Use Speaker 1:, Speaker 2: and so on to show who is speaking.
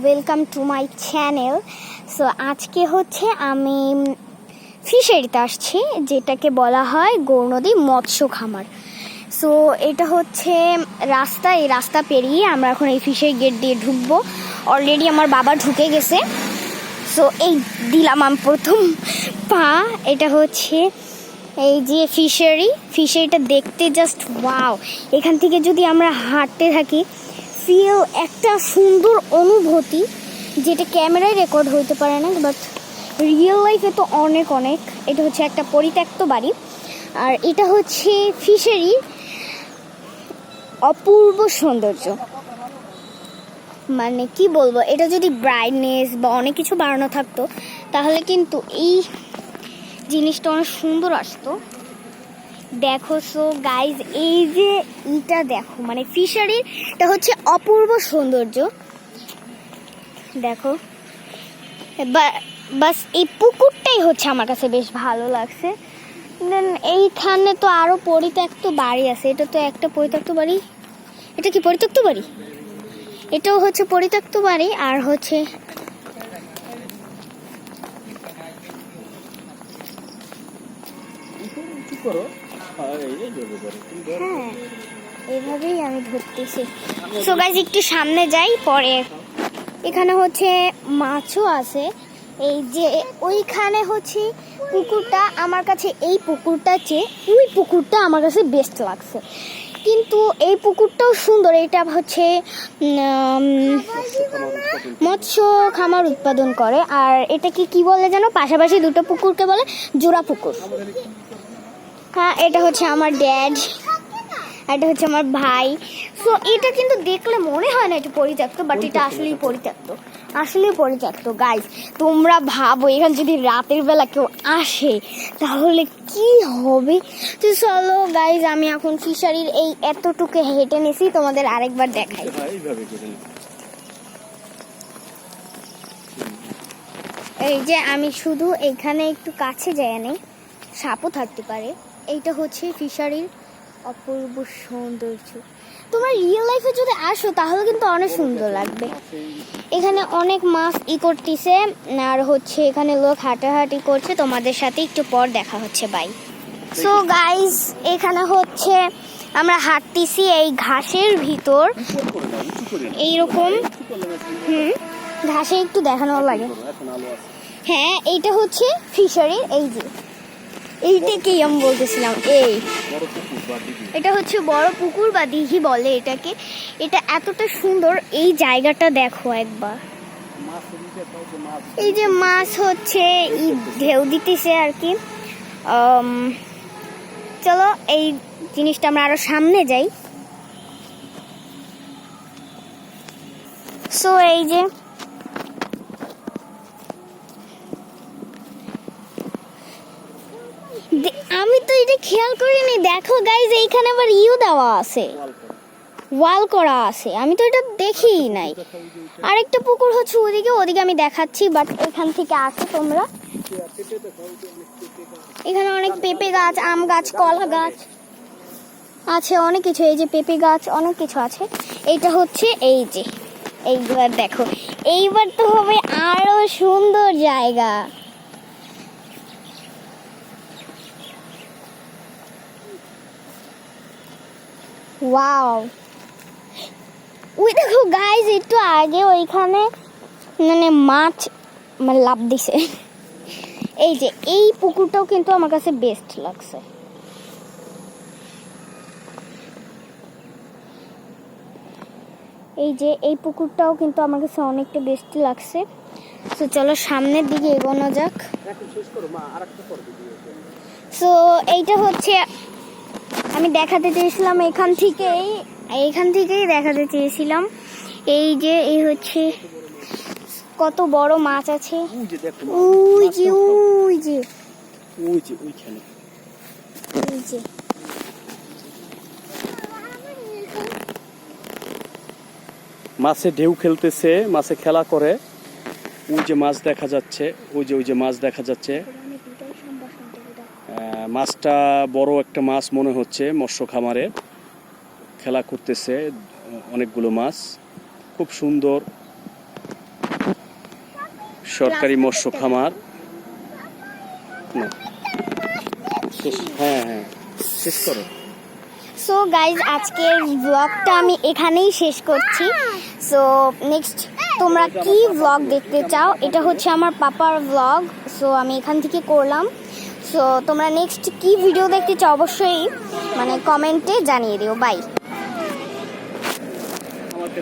Speaker 1: Welcome to my channel. So আজকে হচ্ছে আমি ফিশারিতে আসছি, যেটাকে বলা হয় গৌরনদী মৎস্য খামার। সো এটা হচ্ছে রাস্তা, এই রাস্তা পেরিয়ে আমরা এখন এই ফিশারি গেট দিয়ে ঢুকবো। অলরেডি আমার বাবা ঢুকে গেছে। সো এই দিলাম আমি প্রথম পা। এটা হচ্ছে এই যে ফিশারিটা দেখতে জাস্ট ওয়াও। এখান থেকে যদি আমরা হাঁটতে থাকি, ফিল একটা সুন্দর অনুভূতি, যেটা ক্যামেরায় রেকর্ড হইতে পারে না, বাট রিয়েল লাইফে তো অনেক। এটা হচ্ছে একটা পরিত্যক্ত বাড়ি, আর এটা হচ্ছে ফিশারি অপূর্ব সৌন্দর্য। মানে কি বলবো, এটা যদি ব্রাইটনেস বা অনেক কিছু বাড়ানো থাকতো তাহলে কিন্তু এই জিনিসটা অনেক সুন্দর আসতো। দেখো সো গাইজ, এই যে ইটা দেখো, মানে ফিশারিটা হচ্ছে অপূর্ব সৌন্দর্য। দেখো বাস এই পুকুরটাই হচ্ছে আমার কাছে বেশ ভালো লাগছে। দেন এইখানে তো আরো পরিত্যক্ত বাড়ি আছে। এটা তো একটা পরিত্যক্ত বাড়ি। এটা কি পরিত্যক্ত বাড়ি? এটাও হচ্ছে পরিত্যক্ত বাড়ি। আর হচ্ছে হ্যাঁ, এভাবেই আমি ধরতেছি। সো গাইজ একটু সামনে যাই, পরে এখানে হচ্ছে মাছও আছে। এই যে ওইখানে হচ্ছে পুকুরটা, আমার কাছে এই পুকুরটা চেয়ে ওই পুকুরটা আমার কাছে বেস্ট লাগছে। কিন্তু এই পুকুরটাও সুন্দর। এটা হচ্ছে মৎস্য খামার উৎপাদন করে। আর এটাকে কি বলে যেন, পাশাপাশি দুটো পুকুরকে বলে জোড়া পুকুর। হ্যাঁ, এটা হচ্ছে আমার ড্যাড, এটা হচ্ছে আমার ভাই। সো এটা কিন্তু দেখলে মনে হয় না এটা পরিত্যক্ত, বাট এটা আসলেই পরিত্যক্ত গাইজ। তোমরা ভাবো, এখানে যদি রাতের বেলা কেউ আসে তাহলে কি হবে। তো চলো গাইজ, আমি এখন ফিশারির এই এতটুকু হেঁটে নিছি, তোমাদের আরেকবার দেখাই। এই যে আমি শুধু এইখানে একটু কাছে যাই, নেই সাপও থাকতে পারে। এইটা হচ্ছে ফিশারির অপূর্ব সৌন্দর্য। তোমরা রিয়েল লাইফে যদি আসো তাহলে কিন্তু অনেক সুন্দর লাগবে। এখানে অনেক মাছ করতেছে, আর হচ্ছে এখানে লোক হাঁটাহাঁটি করছে। তোমাদের সাথে একটু পর দেখা হচ্ছে, বাই। সো গাইস, এখানে হচ্ছে আমরা হাঁটতেছি এই ঘাসের ভিতর, এইরকম ঘাসে একটু দেখানো লাগে। হ্যাঁ, এইটা হচ্ছে ফিশারির এই যে এইটাকেই আমি বলতেছিলাম। এটা হচ্ছে বড় পুকুর বা দিঘি বলে এটাকে। এটা এতটা সুন্দর, এই জায়গাটা দেখো একবার। এই যে মাছ হচ্ছে ঢেউ দিতেছে আর কি। চলো এই জিনিসটা আমরা আরো সামনে যাই। সো এই যে আমি তো এটা খেয়াল করিনি। দেখো গাইজ, এইখানে আবার দেওয়া আছে, ওয়াল করা আছে। আমি তো এটা দেখিই নাই। আরেকটা পুকুর হচ্ছে ওদিকে আমি দেখাচ্ছি, বাট এখান থেকে আসো তোমরা। এখানে অনেক পেঁপে গাছ, আম গাছ, কলা গাছ আছে, অনেক কিছু। এই যে পেঁপে গাছ, অনেক কিছু আছে। এইটা হচ্ছে এই যে এইবার দেখো, এইবার তো হবে আরো সুন্দর জায়গা। ওয়াও, ওই দেখো গাইজ, একটু আগে ওইখানে মানে মাছ লাফ দিছে। এই যে এই পুকুরটাও কিন্তু আমার কাছে বেস্ট লাগছে। এই যে এই পুকুরটাও কিন্তু আমার কাছে অনেকটা বেস্ট লাগছে। তো চলো সামনের দিকে এগোনো যাক। সো এইটা হচ্ছে আমি দেখাতে চেয়েছিলাম, এইখান থেকেই দেখাতে চেয়েছিলাম। এই যে এই হচ্ছে কত বড় মাছ আছে।
Speaker 2: মাছে ঢেউ খেলতেছে, মাছে খেলা করে। ওই যে মাছ দেখা যাচ্ছে, ওই যে মাছ দেখা যাচ্ছে। মাছটা বড় একটা মাছ মনে হচ্ছে, মৎস্য খামারে খেলা করতেছে অনেকগুলো মাছ। খুব সুন্দর সরকারি মৎস্য খামার। না, হ্যাঁ হ্যাঁ, শেষ করো।
Speaker 1: সো গাইজ, আজকের ব্লগটা আমি এখানেই শেষ করছি। সো নেক্সট তোমরা কি ব্লগ দেখতে চাও, এটা হচ্ছে আমার পাপার ব্লগ। সো আমি এখান থেকে করলাম। সো তোমরা নেক্সট কি ভিডিও দেখতে চাও অবশ্যই মানে কমেন্টে জানিয়ে দিও। বাই।